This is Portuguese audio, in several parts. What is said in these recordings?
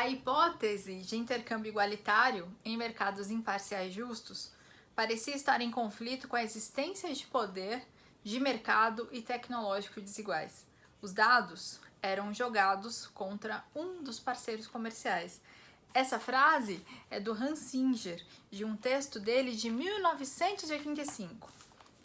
A hipótese de intercâmbio igualitário em mercados imparciais justos parecia estar em conflito com a existência de poder, de mercado e tecnológico desiguais. Os dados eram jogados contra um dos parceiros comerciais. Essa frase é do Hans Singer, de um texto dele de 1985.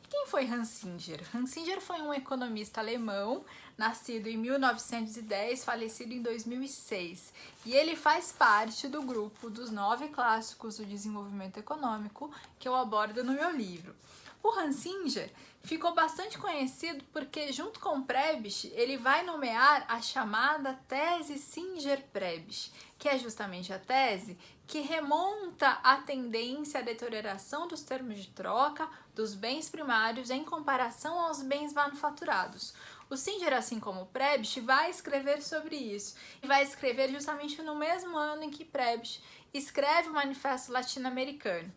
Quem foi Hans Singer? Hans Singer foi um economista alemão, nascido em 1910, falecido em 2006. E ele faz parte do grupo dos 9 clássicos do desenvolvimento econômico que eu abordo no meu livro. O Hans Singer ficou bastante conhecido porque, junto com Prebisch, ele vai nomear a chamada tese Singer-Prebisch, que é justamente a tese que remonta a tendência à deterioração dos termos de troca dos bens primários em comparação aos bens manufaturados. O Singer, assim como o Prebisch, vai escrever sobre isso e vai escrever justamente no mesmo ano em que Prebisch escreve o Manifesto Latino-Americano.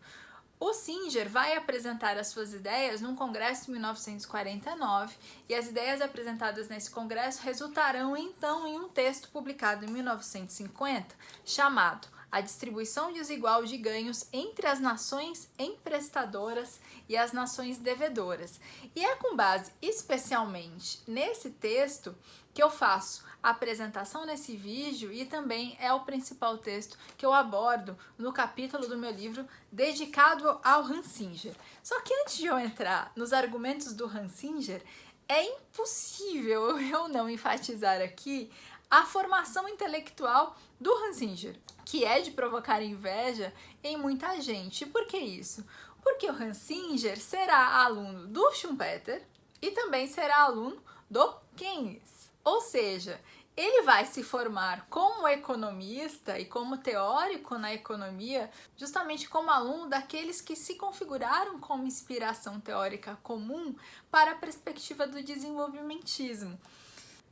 O Singer vai apresentar as suas ideias num congresso em 1949 e as ideias apresentadas nesse congresso resultarão então em um texto publicado em 1950 chamado A Distribuição Desigual de Ganhos entre as Nações Emprestadoras e as Nações Devedoras. E é com base especialmente nesse texto que eu faço a apresentação nesse vídeo e também é o principal texto que eu abordo no capítulo do meu livro dedicado ao Hans Singer. Só que antes de eu entrar nos argumentos do Hans Singer, é impossível eu não enfatizar aqui a formação intelectual do Hans Singer, que é de provocar inveja em muita gente. Por que isso? Porque o Hans Singer será aluno do Schumpeter e também será aluno do Keynes. Ou seja, ele vai se formar como economista e como teórico na economia, justamente como aluno daqueles que se configuraram como inspiração teórica comum para a perspectiva do desenvolvimentismo.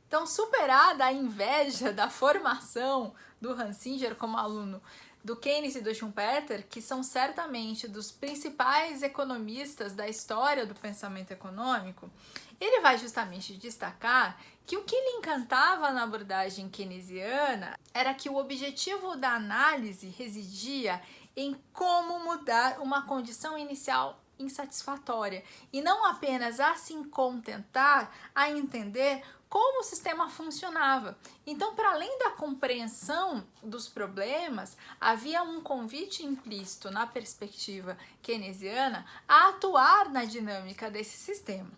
Então, superada a inveja da formação do Hans Singer como aluno do Keynes e do Schumpeter, que são certamente dos principais economistas da história do pensamento econômico, ele vai justamente destacar que o que lhe encantava na abordagem keynesiana era que o objetivo da análise residia em como mudar uma condição inicial insatisfatória e não apenas a se contentar a entender como o sistema funcionava. Então, para além da compreensão dos problemas, havia um convite implícito na perspectiva keynesiana a atuar na dinâmica desse sistema.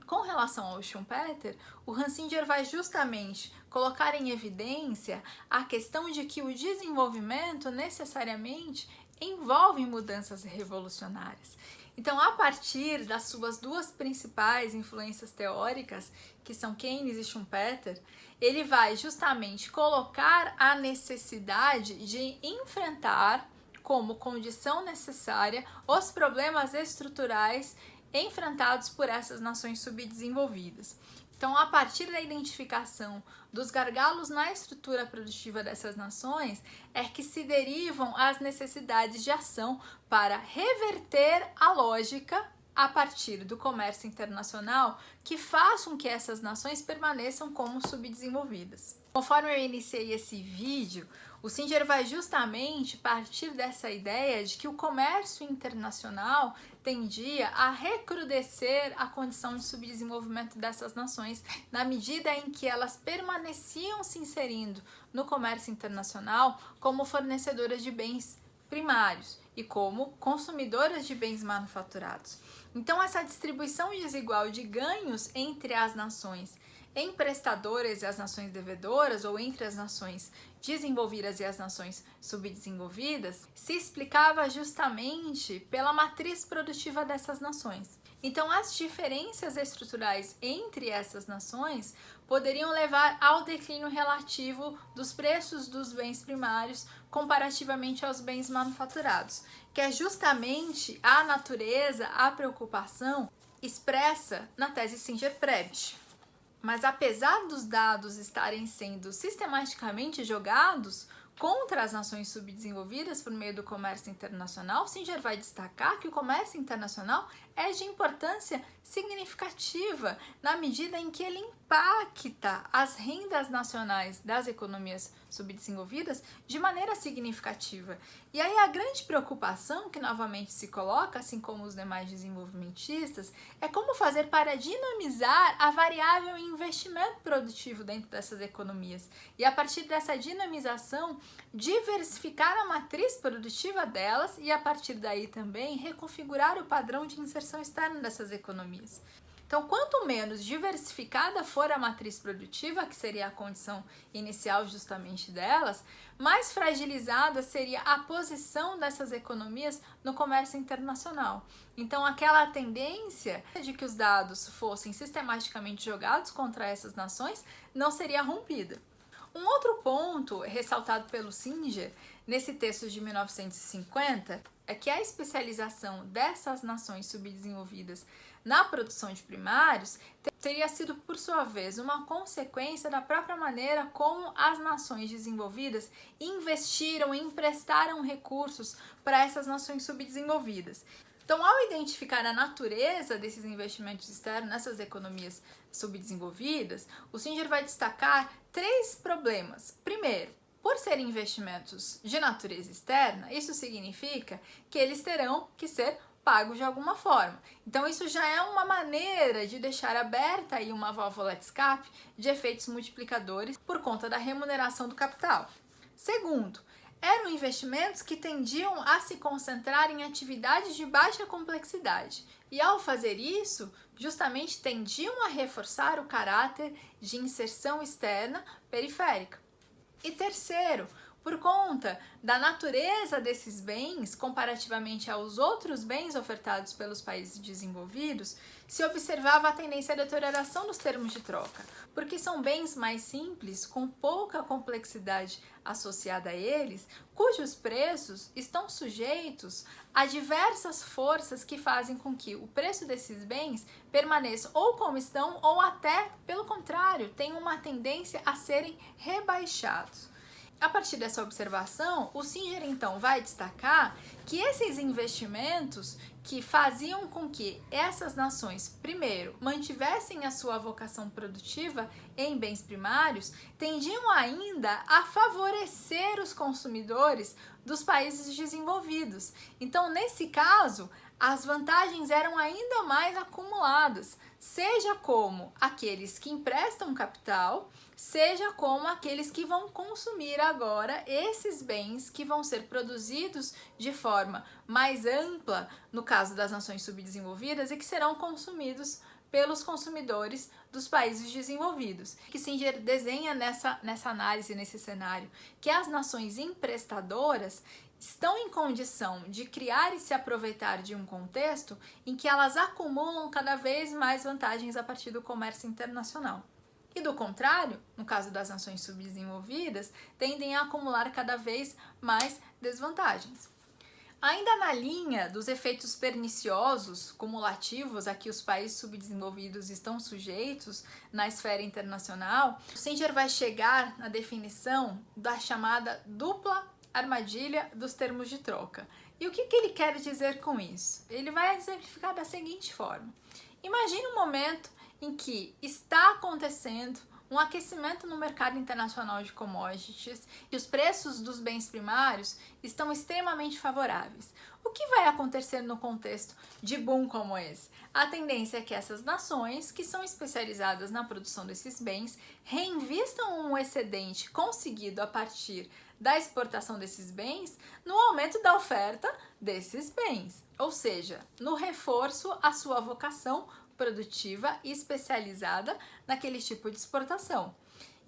Com relação ao Schumpeter, o Hans Singer vai justamente colocar em evidência a questão de que o desenvolvimento necessariamente envolve mudanças revolucionárias. Então, a partir das suas duas principais influências teóricas, que são Keynes e Schumpeter, ele vai justamente colocar a necessidade de enfrentar como condição necessária os problemas estruturais enfrentados por essas nações subdesenvolvidas. Então, a partir da identificação dos gargalos na estrutura produtiva dessas nações, é que se derivam as necessidades de ação para reverter a lógica a partir do comércio internacional que façam que essas nações permaneçam como subdesenvolvidas. Conforme eu iniciei esse vídeo, o Singer vai justamente partir dessa ideia de que o comércio internacional tendia a recrudescer a condição de subdesenvolvimento dessas nações na medida em que elas permaneciam se inserindo no comércio internacional como fornecedoras de bens primários e como consumidoras de bens manufaturados. Então, essa distribuição desigual de ganhos entre as nações emprestadoras e as nações devedoras, ou entre as nações desenvolvidas e as nações subdesenvolvidas, se explicava justamente pela matriz produtiva dessas nações. Então, as diferenças estruturais entre essas nações poderiam levar ao declínio relativo dos preços dos bens primários comparativamente aos bens manufaturados, que é justamente a natureza, a preocupação expressa na tese Singer-Prebisch. Mas apesar dos dados estarem sendo sistematicamente jogados contra as nações subdesenvolvidas por meio do comércio internacional, Singer vai destacar que o comércio internacional é de importância significativa na medida em que ele impacta as rendas nacionais das economias subdesenvolvidas de maneira significativa. E aí a grande preocupação que novamente se coloca, assim como os demais desenvolvimentistas, é como fazer para dinamizar a variável investimento produtivo dentro dessas economias. E a partir dessa dinamização, diversificar a matriz produtiva delas e a partir daí também reconfigurar o padrão de inserção externa dessas economias. Então, quanto menos diversificada for a matriz produtiva, que seria a condição inicial justamente delas, mais fragilizada seria a posição dessas economias no comércio internacional. Então, aquela tendência de que os dados fossem sistematicamente jogados contra essas nações não seria rompida. Um outro ponto ressaltado pelo Singer nesse texto de 1950 é que a especialização dessas nações subdesenvolvidas na produção de primários teria sido, por sua vez, uma consequência da própria maneira como as nações desenvolvidas investiram e emprestaram recursos para essas nações subdesenvolvidas. Então, ao identificar a natureza desses investimentos externos nessas economias subdesenvolvidas, o Singer vai destacar 3 problemas. Primeiro, por serem investimentos de natureza externa, isso significa que eles terão que ser pagos de alguma forma. Então, isso já é uma maneira de deixar aberta aí uma válvula de escape de efeitos multiplicadores por conta da remuneração do capital. Segundo, eram investimentos que tendiam a se concentrar em atividades de baixa complexidade e, ao fazer isso, justamente tendiam a reforçar o caráter de inserção externa periférica. E terceiro, por conta da natureza desses bens, comparativamente aos outros bens ofertados pelos países desenvolvidos, se observava a tendência à deterioração dos termos de troca, porque são bens mais simples, com pouca complexidade associada a eles, cujos preços estão sujeitos a diversas forças que fazem com que o preço desses bens permaneça ou como estão, ou até, pelo contrário, tenham uma tendência a serem rebaixados. A partir dessa observação, o Singer então vai destacar que esses investimentos que faziam com que essas nações, primeiro, mantivessem a sua vocação produtiva em bens primários, tendiam ainda a favorecer os consumidores dos países desenvolvidos. Então, nesse caso, as vantagens eram ainda mais acumuladas, seja como aqueles que emprestam capital, seja como aqueles que vão consumir agora esses bens que vão ser produzidos de forma mais ampla, no caso das nações subdesenvolvidas, e que serão consumidos pelos consumidores dos países desenvolvidos. Que Singer desenha nessa análise, nesse cenário, que as nações emprestadoras estão em condição de criar e se aproveitar de um contexto em que elas acumulam cada vez mais vantagens a partir do comércio internacional. E do contrário, no caso das nações subdesenvolvidas, tendem a acumular cada vez mais desvantagens. Ainda na linha dos efeitos perniciosos cumulativos a que os países subdesenvolvidos estão sujeitos na esfera internacional, Singer vai chegar na definição da chamada dupla armadilha dos termos de troca. E o que ele quer dizer com isso? Ele vai exemplificar da seguinte forma. Imagine um momento em que está acontecendo um aquecimento no mercado internacional de commodities e os preços dos bens primários estão extremamente favoráveis. O que vai acontecer no contexto de boom como esse? A tendência é que essas nações, que são especializadas na produção desses bens, reinvistam um excedente conseguido a partir da exportação desses bens no aumento da oferta desses bens, ou seja, no reforço à sua vocação produtiva e especializada naquele tipo de exportação.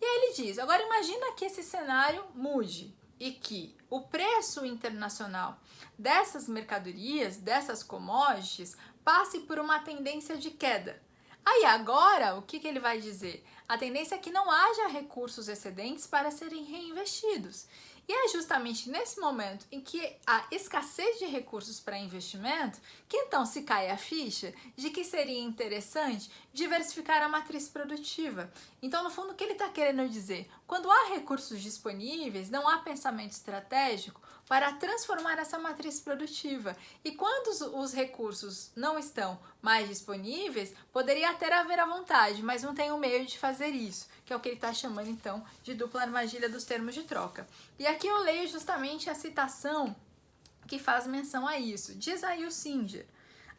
E aí ele diz, agora imagina que esse cenário mude e que o preço internacional dessas mercadorias, dessas commodities, passe por uma tendência de queda. Aí agora, o que ele vai dizer? A tendência é que não haja recursos excedentes para serem reinvestidos. E é justamente nesse momento em que há escassez de recursos para investimento que então se cai a ficha de que seria interessante diversificar a matriz produtiva. Então, no fundo, o que ele está querendo dizer? Quando há recursos disponíveis, não há pensamento estratégico para transformar essa matriz produtiva. E quando os recursos não estão mais disponíveis, poderia até haver a vontade, mas não tem um meio de fazer isso, que é o que ele está chamando então de dupla armadilha dos termos de troca. E aqui eu leio justamente a citação que faz menção a isso. Diz aí o Singer: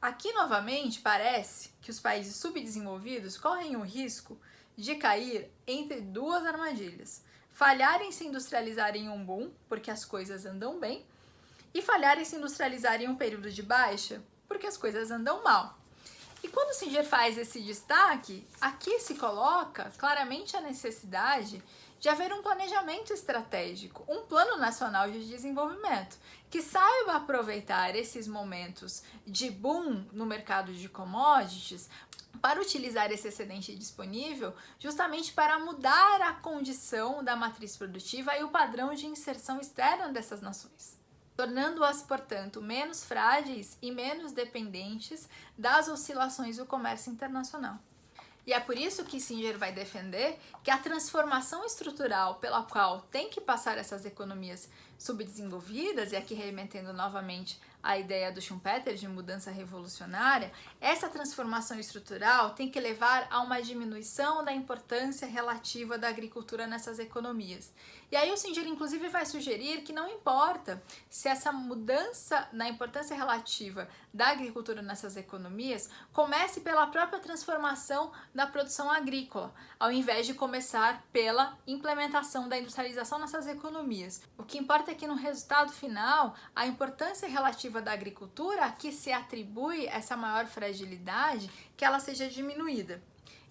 aqui novamente parece que os países subdesenvolvidos correm o risco de cair entre duas armadilhas: falhar em se industrializar em um boom, porque as coisas andam bem, e falhar em se industrializar em um período de baixa, porque as coisas andam mal. E quando Singer faz esse destaque, aqui se coloca claramente a necessidade de haver um planejamento estratégico, um plano nacional de desenvolvimento, que saiba aproveitar esses momentos de boom no mercado de commodities para utilizar esse excedente disponível justamente para mudar a condição da matriz produtiva e o padrão de inserção externa dessas nações, tornando-as, portanto, menos frágeis e menos dependentes das oscilações do comércio internacional. E é por isso que Singer vai defender que a transformação estrutural pela qual tem que passar essas economias subdesenvolvidas, e aqui remetendo novamente a ideia do Schumpeter de mudança revolucionária, essa transformação estrutural tem que levar a uma diminuição da importância relativa da agricultura nessas economias. E aí o Singer inclusive vai sugerir que não importa se essa mudança na importância relativa da agricultura nessas economias comece pela própria transformação da produção agrícola, ao invés de começar pela implementação da industrialização nessas economias. O que importa é que no resultado final, a importância relativa da agricultura a que se atribui essa maior fragilidade, que ela seja diminuída.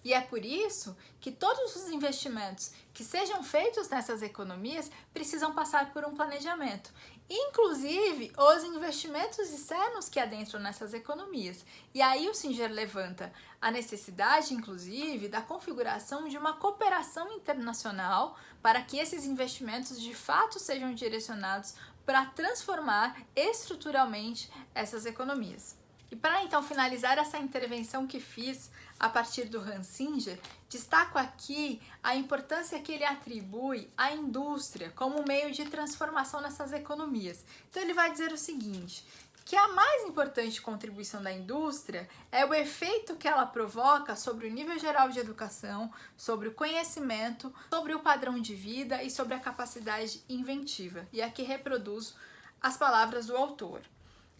E é por isso que todos os investimentos que sejam feitos nessas economias precisam passar por um planejamento, inclusive os investimentos externos que adentram nessas economias. E aí o Singer levanta a necessidade, inclusive, da configuração de uma cooperação internacional para que esses investimentos de fato sejam direcionados para transformar estruturalmente essas economias. E para então finalizar essa intervenção que fiz a partir do Hans Singer, destaco aqui a importância que ele atribui à indústria como meio de transformação nessas economias. Então ele vai dizer o seguinte, que a mais importante contribuição da indústria é o efeito que ela provoca sobre o nível geral de educação, sobre o conhecimento, sobre o padrão de vida e sobre a capacidade inventiva. E aqui reproduzo as palavras do autor.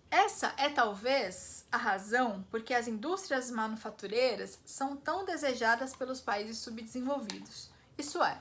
Essa é talvez a razão por que as indústrias manufatureiras são tão desejadas pelos países subdesenvolvidos. Isso é,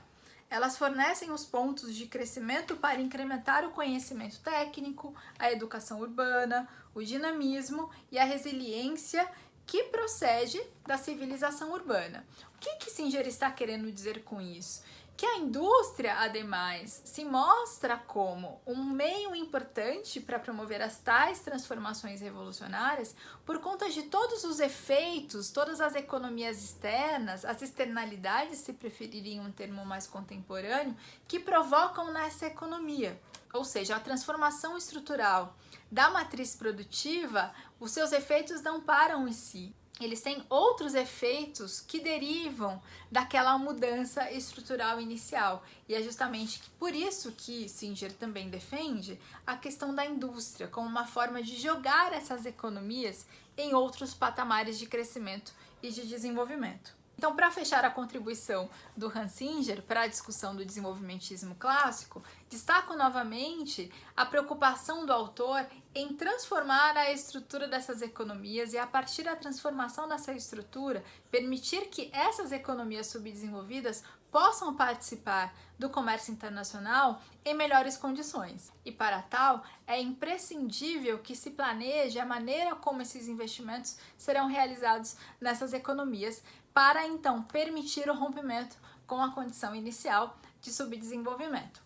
elas fornecem os pontos de crescimento para incrementar o conhecimento técnico, a educação urbana, o dinamismo e a resiliência que procede da civilização urbana. O que Singer está querendo dizer com isso? Que a indústria, ademais, se mostra como um meio importante para promover as tais transformações revolucionárias por conta de todos os efeitos, todas as economias externas, as externalidades, se preferirem um termo mais contemporâneo, que provocam nessa economia. Ou seja, a transformação estrutural da matriz produtiva, os seus efeitos não param em si. Eles têm outros efeitos que derivam daquela mudança estrutural inicial. E é justamente por isso que Singer também defende a questão da indústria como uma forma de jogar essas economias em outros patamares de crescimento e de desenvolvimento. Então, para fechar a contribuição do Hans Singer para a discussão do desenvolvimentismo clássico, destaco novamente a preocupação do autor em transformar a estrutura dessas economias e, a partir da transformação dessa estrutura, permitir que essas economias subdesenvolvidas possam participar do comércio internacional em melhores condições. E para tal, é imprescindível que se planeje a maneira como esses investimentos serão realizados nessas economias para então permitir o rompimento com a condição inicial de subdesenvolvimento.